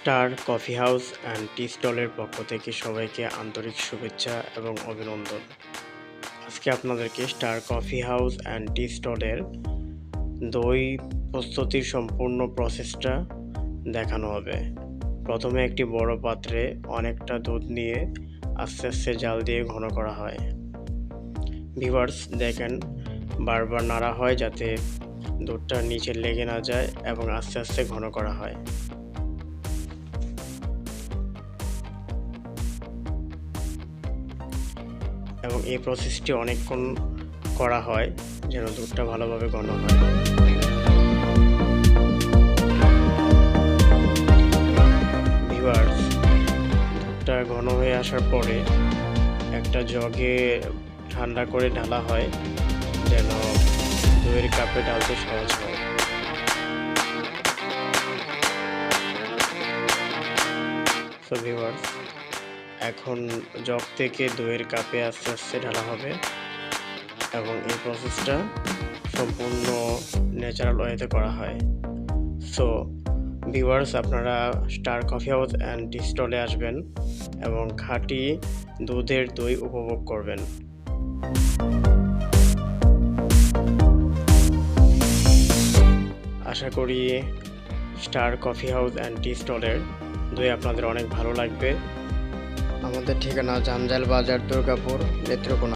Star coffee house and টি স্টলের পক্ষ থেকে সবাইকে আন্তরিক শুভেচ্ছা এবং অভিনন্দন। আজকে আপনাদেরকে স্টার কফি হাউস অ্যান্ড টি স্টলের দই প্রস্তুতির সম্পূর্ণ প্রসেসটা দেখানো হবে। প্রথমে একটি বড় পাত্রে অনেকটা দুধ নিয়ে আস্তে আস্তে জাল দিয়ে ঘন করা হয়। ভিউয়ার্স দেখেন, বারবার নাড়া হয় যাতে দুধটা নিচে লেগে না যায় এবং আস্তে আস্তে ঘন করা হয়। এবং এই প্রসেসটি অনেকক্ষণ করা হয় যেন দুধটা ভালোভাবে ঘন হয়। ভিউয়ার্স, দুধটা ঘন হয়ে আসার পরে একটা জগে ঠান্ডা করে ঢালা হয় যেন দইয়ের কাপে ঢালতে সহজ হয়। সো ভিউয়ার্স, এখন জগ থেকে দইয়ের কাপে আস্তে আস্তে ঢালা হবে এবং এই প্রসেসটা সম্পূর্ণ ন্যাচারাল ওয়েতে করা হয়। সো ভিউয়ার্স, আপনারা স্টার কফি হাউস অ্যান্ড টি স্টলে আসবেন এবং খাঁটি দুধের দই উপভোগ করবেন। আশা করি স্টার কফি হাউস অ্যান্ড টি স্টলের দই আপনাদের অনেক ভালো লাগবে। আমাদের ঠিকানা জামজাল বাজার, দুর্গাপুর, নেত্রকোনা।